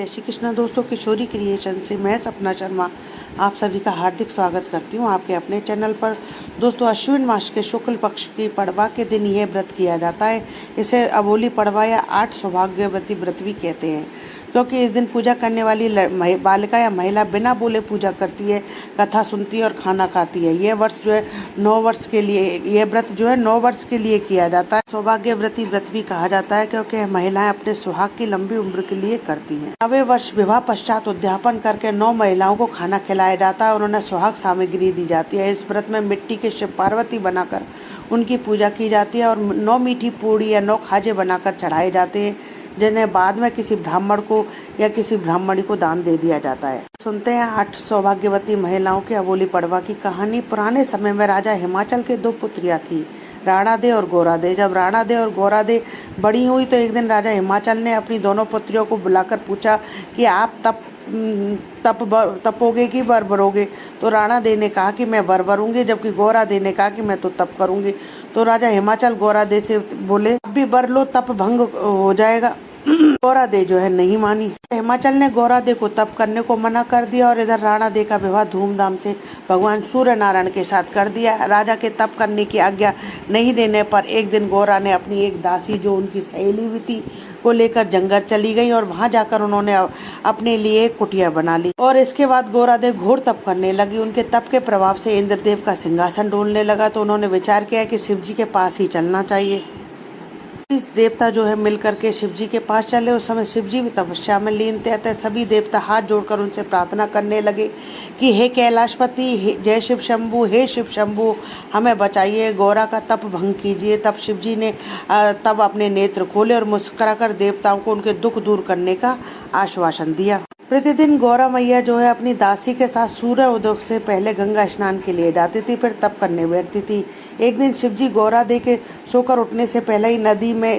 जय श्री कृष्ण दोस्तों, किशोरी क्रिएशन से मैं सपना शर्मा आप सभी का हार्दिक स्वागत करती हूँ आपके अपने चैनल पर। दोस्तों, अश्विन मास के शुक्ल पक्ष की पड़वा के दिन यह व्रत किया जाता है। इसे अबोली पड़वा या 8 सौभाग्यवती व्रत भी कहते हैं, क्योंकि इस दिन पूजा करने वाली बालिका या महिला बिना बोले पूजा करती है, कथा सुनती है और खाना खाती है। यह वर्ष जो है 9 वर्ष के लिए, यह व्रत जो है 9 वर्ष के लिए किया जाता है। सौभाग्यवती व्रत भी कहा जाता है, क्योंकि महिलाएं अपने सुहाग की लंबी उम्र के लिए करती हैं। 9वें वर्ष विवाह पश्चात उद्यापन करके 9 महिलाओं को खाना खिलाया जाता है और उन्हें सुहाग सामग्री दी जाती है। इस व्रत में मिट्टी के शिव पार्वती बनाकर उनकी पूजा की जाती है और 9 मीठी पूड़ी या 9 खाजे बनाकर चढ़ाए जाते हैं, जिन्हें बाद में किसी ब्राह्मण को या किसी ब्राह्मणी को दान दे दिया जाता है। सुनते हैं 8 सौभाग्यवती महिलाओं के अबोली पड़वा की कहानी। पुराने समय में राजा हिमाचल के 2 पुत्रियां थी, राणा दे और गोरा दे। जब राणा दे और गोरा दे बड़ी हुई तो एक दिन राजा हिमाचल ने अपनी दोनों पुत्रियों को बुलाकर पूछा कि आप तपोगे कि वर भरोगे। तो राणा दे ने कहा कि मैं वर भरूंगी, जबकि गोरा दे ने कहा कि मैं तो तप करूंगी। तो राजा हिमाचल गोरा दे से बोले, अब भी वर लो, तप भंग हो जाएगा। गोरा दे जो है नहीं मानी। हिमाचल ने गोरा दे को तप करने को मना कर दिया और इधर राणा दे का विवाह धूमधाम से भगवान सूर्य नारायण के साथ कर दिया। राजा के तप करने की आज्ञा नहीं देने पर एक दिन गोरा ने अपनी एक दासी, जो उनकी सहेली भी थी, को लेकर जंगल चली गई और वहां जाकर उन्होंने अपने लिए एक कुटिया बना ली। और इसके बाद गोरा दे घोर तप करने लगी। उनके तप के प्रभाव से इंद्रदेव का सिंहासन डोलने लगा, तो उन्होंने विचार किया कि शिव जी के पास ही चलना चाहिए। इस देवता जो है मिलकर के शिव जी के पास चले। उस समय शिव जी भी तपस्या में लीन थे। सभी देवता हाथ जोड़कर उनसे प्रार्थना करने लगे कि हे कैलाशपति, जय शिव शंभु, हे शिव शंभु, हमें बचाइए, गोरा का तप भंग कीजिए। तब शिव जी ने तब अपने नेत्र खोले और मुस्कुराकर देवताओं को उनके दुख दूर करने का आश्वासन दिया। प्रतिदिन गौरा मैया जो है अपनी दासी के साथ सूर्य उदय से पहले गंगा स्नान के लिए जाती थी, फिर तप करने बैठती थी। एक दिन शिवजी गौरा दे के सोकर उठने से पहले ही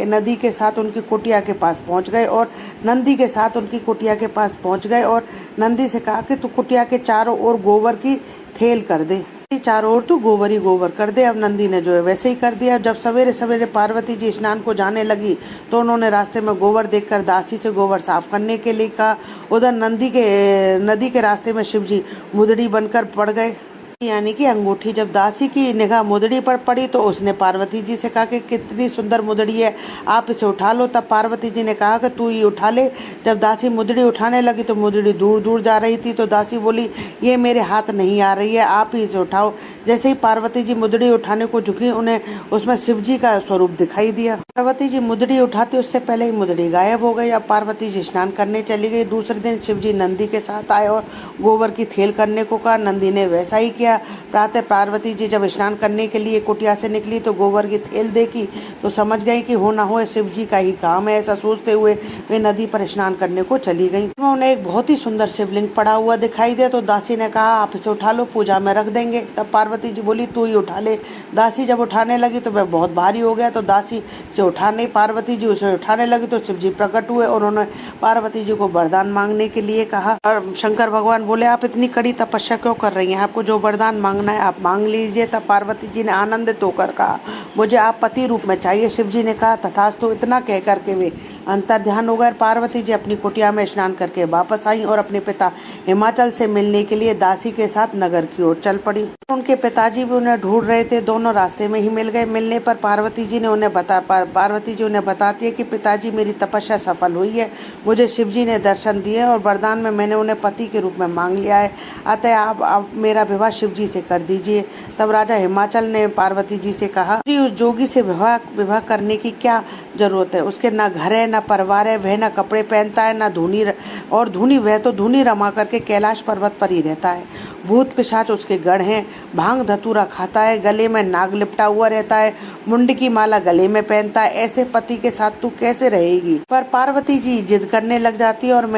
नदी के साथ उनकी कुटिया के पास पहुंच गए और नंदी के साथ उनकी कुटिया के पास पहुंच गए और नंदी से कहा कि तू कुटिया के चारों ओर गोबर की थेल कर दे, चारों ओर तू गोबर ही गोबर कर दे। अब नंदी ने जो है वैसे ही कर दिया। जब सवेरे सवेरे पार्वती जी स्नान को जाने लगी तो उन्होंने रास्ते में गोबर देखकर दासी से गोबर साफ करने के लिए कहा। उधर नदी के रास्ते में शिव जी मुदड़ी बनकर पड़ गए, यानी कि अंगूठी। जब दासी की निगाह मुदड़ी पर पड़ी तो उसने पार्वती जी से कहा कि कितनी सुंदर मुदड़ी है, आप इसे उठा लो। तब पार्वती जी ने कहा कि तू ये उठा ले। जब दासी मुदड़ी उठाने लगी तो मुदड़ी दूर दूर जा रही थी, तो दासी बोली, ये मेरे हाथ नहीं आ रही है, आप ही इसे उठाओ। जैसे ही पार्वती जी मुदड़ी उठाने को झुकी, उन्हें उसमें शिव जी का स्वरूप दिखाई दिया। पार्वती जी मुदड़ी उठाती उससे पहले ही मुदड़ी गायब हो गई। अब पार्वती जी स्नान करने चली गई। दूसरे दिन शिव जी नंदी के साथ आए और गोबर की थेल करने को कहा। नंदी ने वैसा ही किया। प्रातः पार्वती जी जब स्नान करने के लिए कुटिया से निकली तो गोबर की थेल देखी तो समझ गई कि हो ना हो शिव जी का ही काम है। ऐसा सोचते हुए वे नदी पर स्नान करने को चली गई। उन्हें एक बहुत ही सुंदर शिवलिंग पड़ा हुआ दिखाई दे, तो दासी ने कहा, आप इसे उठा लो, पूजा में रख देंगे। तब पार्वती जी बोली, तू ही उठा ले। दासी जब उठाने लगी तो वह बहुत भारी हो गया, तो दासी से उठा नहीं। पार्वती जी उसे उठाने लगी तो शिव जी प्रकट हुए और उन्होंने पार्वती जी को वरदान मांगने के लिए कहा। और शंकर भगवान बोले, आप इतनी कड़ी तपस्या क्यों कर रही हैं, आपको जो वरदान मांगना है आप मांग लीजिए। तब पार्वती जी ने आनंदित होकर कहा, मुझे आप पति रूप में चाहिए। शिव जी ने कहा, तथास्तु। इतना कह करके वे अंतर ध्यान हो गए। पार्वती जी अपनी कुटिया में स्नान करके वापस आई और अपने पिता हिमाचल से मिलने के लिए दासी के साथ नगर की ओर चल पड़ी। उनके पिताजी भी उन्हें ढूंढ रहे थे, दोनों रास्ते में ही मिल गए। मिलने पर पार्वती जी उन्हें बताती है कि पिताजी, मेरी तपस्या सफल हुई है, मुझे शिव जी ने दर्शन दिए और वरदान में मैंने उन्हें पति के रूप में मांग लिया है, अतः आप मेरा विवाह शिव जी से कर दीजिए। तब राजा हिमाचल ने पार्वती जी से कहा, जी उस जोगी से विवाह करने की क्या जरूरत है, उसके ना घर है, ना परिवार है, वह ना कपड़े पहनता है, ना धूनी, और धूनी वह तो धूनी रमा करके कैलाश पर्वत पर ही रहता है। भूत पिशाच उसके गढ़ हैं, भांग धतूरा खाता है, गले में नाग लिपटा हुआ रहता है, मुंड की माला गले में पहनता है। ऐसे पति के साथ तू कैसे रहेगी। पर पार्वती जी जिद करने लग जाती है और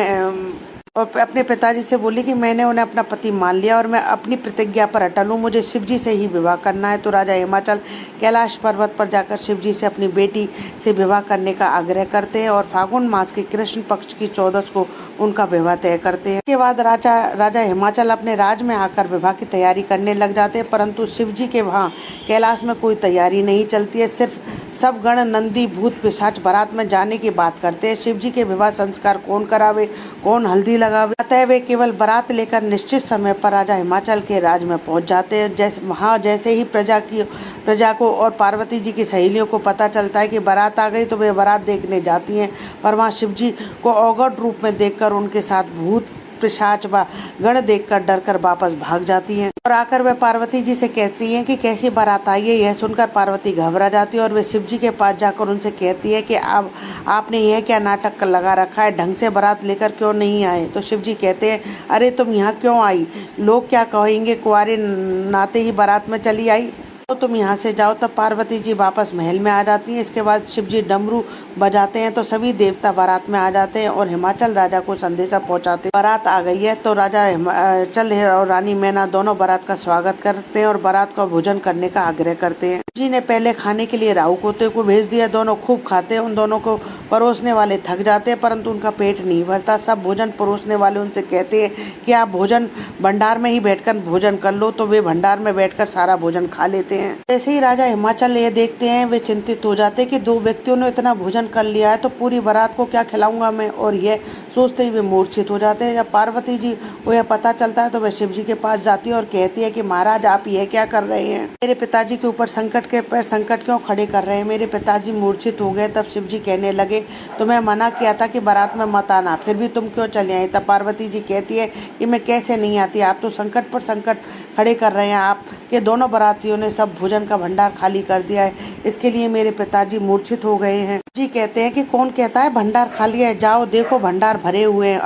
अपने पिताजी से बोली कि मैंने उन्हें अपना पति मान लिया और मैं अपनी प्रतिज्ञा पर अटल हूँ, मुझे शिव जी से ही विवाह करना है। तो राजा हिमाचल कैलाश पर्वत पर जाकर शिव जी से अपनी बेटी से विवाह करने का आग्रह करते हैं और फागुन मास के कृष्ण पक्ष की 14 को उनका विवाह तय करते हैं। इसके बाद राजा हिमाचल अपने राज में आकर विवाह की तैयारी करने लग जाते हैं, परंतु शिव जी के वहाँ कैलाश में कोई तैयारी नहीं चलती है। सिर्फ सब गण नंदी भूत पिशाच बारात में जाने की बात करते हैं। शिव जी के विवाह संस्कार कौन करावे, कौन हल्दी लगावे, अतः वे केवल बारात लेकर निश्चित समय पर राजा हिमाचल के राज में पहुंच जाते हैं। वहाँ जैसे ही प्रजा को और पार्वती जी की सहेलियों को पता चलता है कि बारात आ गई, तो वे बारात देखने जाती हैं। पर वहाँ शिव जी को अवगढ़ रूप में देखकर उनके साथ भूत पिशाच व गण देखकर डरकर वापस भाग जाती हैं और आकर वे पार्वती जी से कहती हैं कि कैसी बारात आई है। यह सुनकर पार्वती घबरा जाती है और वे शिव जी के पास जाकर उनसे कहती है कि अब आपने यह क्या नाटक लगा रखा है, ढंग से बारात लेकर क्यों नहीं आए। तो शिव जी कहते हैं, अरे तुम यहाँ क्यों आई, लोग क्या कहेंगे, कुंवारे नाते ही बारात में चली आई, तो तुम यहाँ से जाओ। तब पार्वती जी वापस महल में आ जाती हैं। इसके बाद शिव जी डमरू बजाते हैं तो सभी देवता बारात में आ जाते हैं और हिमाचल राजा को संदेशा पहुंचाते हैं बारात आ गई है। तो राजा हिमाचल और रानी मैना दोनों बारात का स्वागत करते हैं और बारात का भोजन करने का आग्रह करते हैं। जी ने पहले खाने के लिए राहु कोते को भेज दिया। दोनों खूब खाते हैं। उन दोनों को परोसने वाले थक जाते हैं परंतु उनका पेट नहीं भरता। सब भोजन परोसने वाले उनसे कहते हैं कि आप भोजन भंडार में ही बैठकर भोजन कर लो। तो वे भंडार में बैठकर सारा भोजन खा लेते हैं। जैसे ही राजा हिमाचल ये देखते हैं, वे चिंतित हो जाते हैं कि दो व्यक्तियों ने इतना भोजन कर लिया है तो पूरी बारात को क्या खिलाऊंगा मैं, और ये सोचते ही वे मूर्छित हो जाते हैं। जब पार्वती जी को यह पता चलता है तो वे शिव जी के पास जाती है और कहती है कि महाराज आप ये क्या कर रहे हैं, मेरे पिताजी के ऊपर संकट के पैर संकट क्यों खड़े कर रहे हैं, मेरे पिताजी मूर्छित हो गए। तब शिव जी कहने लगे, तुम्हें मना किया था कि बारात में मत आना, फिर भी तुम क्यों चले आई। तब पार्वती जी कहती है कि मैं कैसे नहीं आती, आप तो संकट पर संकट खड़े कर रहे हैं, आपके दोनों बारातियों ने सब भोजन का भंडार खाली कर दिया है, इसके लिए मेरे पिताजी मूर्छित हो गए हैं। जी कहते हैं कि कौन कहता है भंडार खाली है, जाओ देखो भंडार भरे हुए हैं,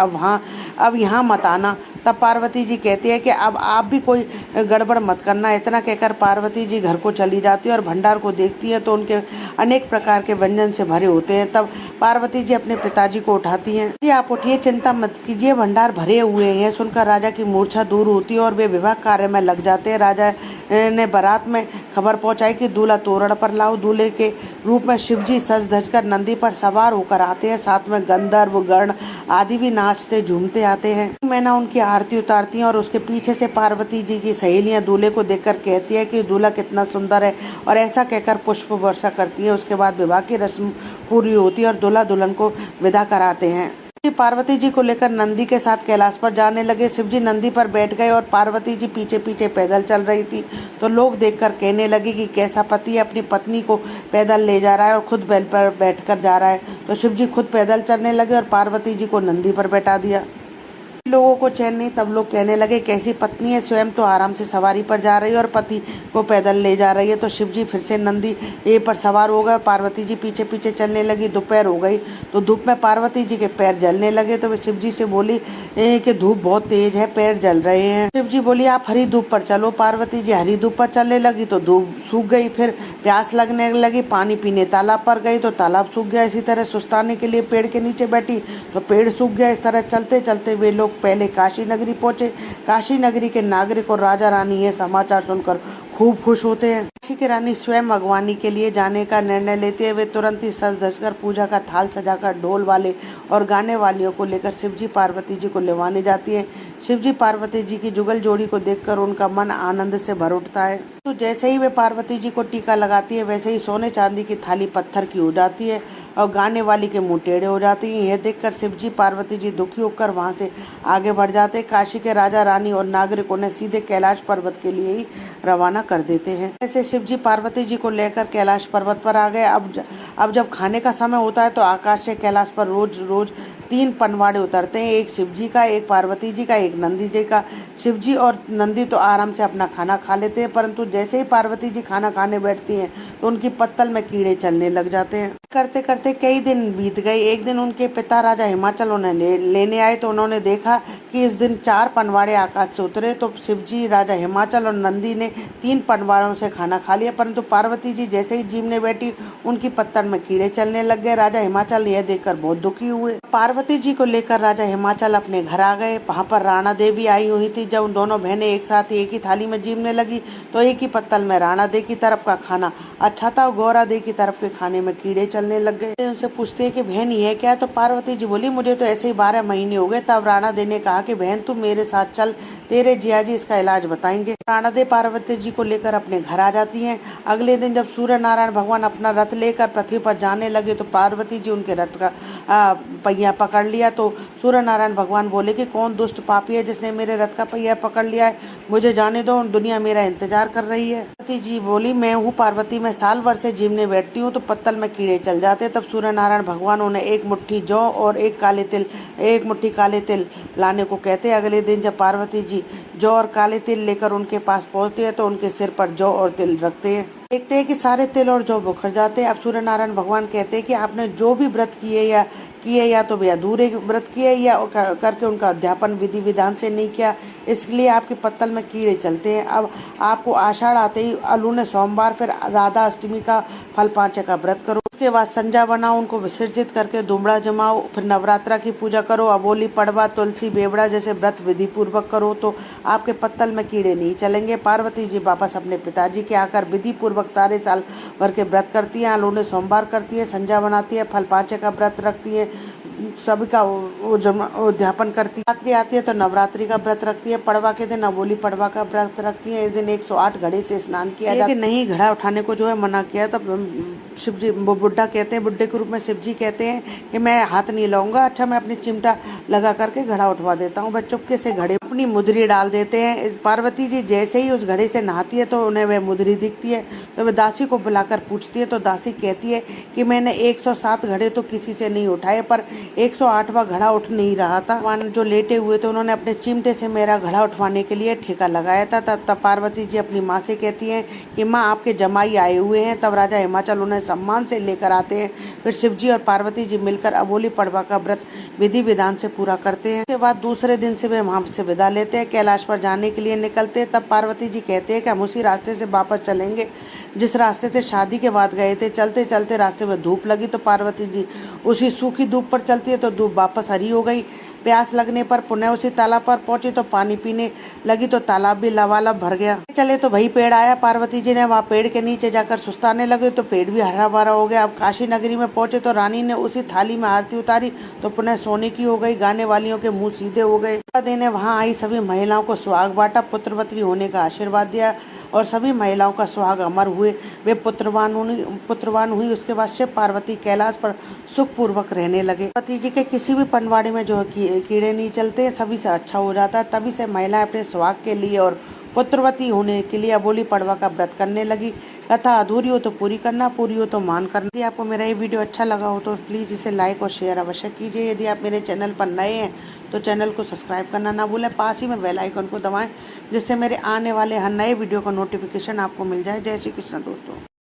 अब यहाँ मत आना। तब पार्वती जी कहती है कि अब आप भी कोई गड़बड़ मत करना। इतना कहकर पार्वती जी घर को चली जाती है और भंडार को देखती है तो उनके अनेक प्रकार के व्यंजन से भरे होते हैं। तब पार्वती जी अपने पिताजी को उठाती हैं, जी आप उठिए, चिंता मत कीजिए, भंडार भरे हुए हैं। सुनकर राजा की मूर्छा दूर होती है और वे विवाह कार्य में लग जाते हैं। राजा ने बारात में खबर पहुंचाई कि दूल्हा तोरण पर लाओ। दूल्हे के रूप में शिव जी सज धज कर नंदी पर सवार होकर आते हैं। साथ में गंधर्व गण आदि भी नाचते झूमते आते हैं। मैना उनकी आरती उतारती है और उसके पीछे से पार्वती जी की सहेलियां दूल्हे को देखकर कहती है कि दूल्हा कितना सुंदर है, और ऐसा कहकर पुष्प वर्षा करती है। उसके बाद विवाह की रस्म पूरी होती है और दूल्हा दुल्हन को विदा कराते हैं। पार्वती जी को लेकर नंदी के साथ कैलाश पर जाने लगे। शिव जी नंदी पर बैठ गए और पार्वती जी पीछे पीछे पैदल चल रही थी। तो लोग देखकर कहने लगे कि कैसा पति अपनी पत्नी को पैदल ले जा रहा है और खुद बैल पर बैठकर जा रहा है। तो शिव जी खुद पैदल चलने लगे और पार्वती जी को नंदी पर बैठा दिया। लोगों को चैन नहीं, तब लोग कहने लगे कैसी पत्नी है, स्वयं तो आराम से सवारी पर जा रही है और पति को पैदल ले जा रही है। तो शिव जी फिर से नंदी पर सवार हो गए। पार्वती जी पीछे पीछे चलने लगी। दोपहर हो गई तो धूप में पार्वती जी के पैर जलने लगे। तो वे शिव जी से बोली कि धूप बहुत तेज है, पैर जल रहे हैं। शिव जी बोली आप हरी धूप पर चलो। पार्वती जी हरी धूप पर चलने लगी तो धूप सूख गई। फिर प्यास लगने लगी, पानी पीने तालाब पर गई तो तालाब सूख गया। इसी तरह सुस्ताने के लिए पेड़ के नीचे बैठी तो पेड़ सूख गया। इस तरह चलते चलते वे लोग पहले काशी नगरी पहुंचे। काशी नगरी के नागरिक और राजा रानी ये समाचार सुनकर खूब खुश होते हैं। काशी की रानी स्वयं अगवानी के लिए जाने का निर्णय लेते हैं। वे तुरंत ही सज धज कर पूजा का थाल सजाकर ढोल वाले और गाने वालियों को लेकर शिवजी पार्वती जी को लेवाने जाती है। शिवजी पार्वती जी की जुगल जोड़ी को देखकर उनका मन आनंद से भर उठता है। तो जैसे ही वे पार्वती जी को टीका लगाती है वैसे ही सोने चांदी की थाली पत्थर की हो जाती है और गाने वाली के मुंह टेढ़े हो जाती हैं। यह देखकर शिवजी पार्वती जी दुखी होकर वहां से आगे बढ़ जाते। काशी के राजा रानी और नागरिकों ने सीधे कैलाश पर्वत के लिए ही रवाना कर देते हैं। ऐसे शिवजी पार्वती जी को लेकर कैलाश पर्वत पर आ गए। अब जब खाने का समय होता है तो आकाश से कैलाश पर रोज रोज 3 पनवाड़े उतरते हैं, एक शिवजी का, एक पार्वती जी का, एक नंदी जी का। शिवजी और नंदी तो आराम से अपना खाना खा लेते हैं, परंतु जैसे ही पार्वती जी खाना खाने बैठती हैं तो उनकी पत्तल में कीड़े चलने लग जाते हैं। करते करते कई दिन बीत गए। एक दिन उनके पिता राजा हिमाचल उन्हें लेने आए तो उन्होंने देखा कि इस दिन 4 पनवाड़े आकाश से उतरे। तो शिवजी, राजा हिमाचल और नंदी ने 3 पनवाड़ों से खाना खा लिया, परंतु पार्वती जी जैसे ही जीमने बैठी उनकी पत्तल में कीड़े चलने लग गए। राजा हिमाचल यह देखकर बहुत दुखी हुए। पार्वती जी को लेकर राजा हिमाचल अपने घर आ गए। वहाँ पर राणा देवी आई हुई थी। जब उन दोनों बहनें एक साथ एक ही थाली में जीमने लगी तो एक ही पत्तल में राणा दे की तरफ का खाना अच्छा था और गौरा दे की तरफ के खाने में कीड़े चलने लग गए। उनसे पूछते हैं कि बहन ये क्या है, तो पार्वती जी बोली मुझे तो ऐसे ही 12 महीने हो गए। तब राणा देव ने कहा कि बहन तू मेरे साथ चल, तेरे जिया जी इसका इलाज बताएंगे। राणा देव पार्वती जी को लेकर अपने घर आ जाती हैं। अगले दिन जब सूर्य नारायण भगवान अपना रथ लेकर पृथ्वी पर जाने लगे तो पार्वती जी उनके रथ का पहिया पकड़ लिया। तो सूर्य नारायण भगवान बोले कि कौन दुष्ट पापी है जिसने मेरे रथ का पहिया पकड़ लिया है, मुझे जाने दो, दुनिया मेरा इंतजार कर रही है। पार्वती जी बोली मैं हूँ पार्वती, मैं साल भर से जीमने बैठती हूँ तो पत्तल में कीड़े चल जाते। तब सूर्य नारायण भगवान उन्हें एक मुट्ठी जौ और एक मुट्ठी काले तिल लाने को कहते हैं। अगले दिन जब पार्वती जी जौ और काले तिल लेकर उनके पास पहुँचती है तो उनके सिर पर जौ और तिल रखते हैं। देखते हैं कि सारे तिल और जौ बिखर जाते हैं। अब सूर्य नारायण भगवान कहते हैं कि आपने जो भी व्रत किए या तो वे अधूरे व्रत किए या करके उनका अध्यापन विधि विधान से नहीं किया, इसलिए आपके पत्तल में कीड़े चलते हैं। अब आपको आषाढ़ आते ही अलूने सोमवार फिर राधा अष्टमी का फल पांचे का व्रत करो। उसके बाद संजा बनाओ, उनको विसर्जित करके दुमड़ा जमाओ, फिर नवरात्रा की पूजा करो, अबोली पड़वा तुलसी बेवड़ा जैसे व्रत विधि पूर्वक करो तो आपके पत्तल में कीड़े नहीं चलेंगे। पार्वती जी वापस अपने पिताजी के आकर विधि पूर्वक सारे साल भर के व्रत करती है। अलूने सोमवार करती है, संजा बनाती है, फल पांचे का व्रत रखती है, सभी का उद्यापन करती है। नवरात्रि आती है तो नवरात्रि का व्रत रखती है। पड़वा के दिन अबोली पड़वा का व्रत रखती है। इस दिन 108 घड़े से स्नान किया जाता है। नहीं घड़ा उठाने को जो है मना किया, तब शिव जी बुड्ढा कहते हैं, बुड्ढे के रूप में शिव जी कहते हैं कि मैं हाथ नहीं लाऊंगा, अच्छा मैं अपनी चिमटा लगा करके घड़ा उठवा देता हूँ। वह चुपके से घड़े अपनी मुद्री डाल देते हैं। पार्वती जी जैसे ही उस घड़े से नहाती है तो उन्हें वह मुद्री दिखती है। तो वह दासी को बुलाकर पूछती है तो दासी कहती है कि मैंने 107 घड़े तो किसी से नहीं उठाए पर 108वां घड़ा उठ नहीं रहा था। भगवान जो लेटे हुए थे उन्होंने अपने चिमटे से मेरा घड़ा उठवाने के लिए ठेका लगाया था। तब पार्वती जी अपनी माँ से कहती हैं कि माँ आपके जमाई आए हुए हैं। तब राजा हिमाचल उन्हें सम्मान से लेकर आते हैं। फिर शिव जी और पार्वती जी मिलकर अबोली पड़वा का व्रत विधि विधान से पूरा करते हैं। उसके बाद दूसरे दिन से वे वहाँ से विदा लेते हैं, कैलाश पर जाने के लिए निकलते हैं। तब पार्वती जी कहते हैं कि हम उसी रास्ते से वापस चलेंगे जिस रास्ते से शादी के बाद गए थे। चलते चलते रास्ते में धूप लगी तो पार्वती जी उसी सूखी धूप पर चलती है तो धूप वापस हरी हो गई। प्यास लगने पर पुनः उसी तालाब पर पहुंची तो पानी पीने लगी तो तालाब भी लबालब भर गया। चले तो वही पेड़ आया। पार्वती जी ने वहाँ पेड़ के नीचे जाकर सुस्ताने लगे तो पेड़ भी हरा भरा हो गया। अब काशी नगरी में पहुंचे तो रानी ने उसी थाली में आरती उतारी तो पुनः सोने की हो गई। गाने वालियों के मुंह सीधे हो गए। देने वहाँ आई सभी महिलाओं को सुहाग बांटा, पुत्रवती होने का आशीर्वाद दिया और सभी महिलाओं का सुहाग अमर हुए, वे पुत्रवान हुई। उसके बाद शिव पार्वती कैलाश पर सुख पूर्वक रहने लगे। पार्वती जी के किसी भी पनवाड़ी में जो कीड़े नहीं चलते, सभी से अच्छा हो जाता। तभी से महिलाएं अपने सुहाग के लिए और पुत्रवती होने के लिए अबोली पड़वा का व्रत करने लगी। कथा अधूरी हो तो पूरी करना, पूरी हो तो मान करना। यदि आपको मेरा ये वीडियो अच्छा लगा हो तो प्लीज़ इसे लाइक और शेयर अवश्य कीजिए। यदि आप मेरे चैनल पर नए हैं तो चैनल को सब्सक्राइब करना ना भूलें। पास ही में बेल आइकन को दबाएं जिससे मेरे आने वाले हर नए वीडियो का नोटिफिकेशन आपको मिल जाए। जय श्री कृष्ण दोस्तों।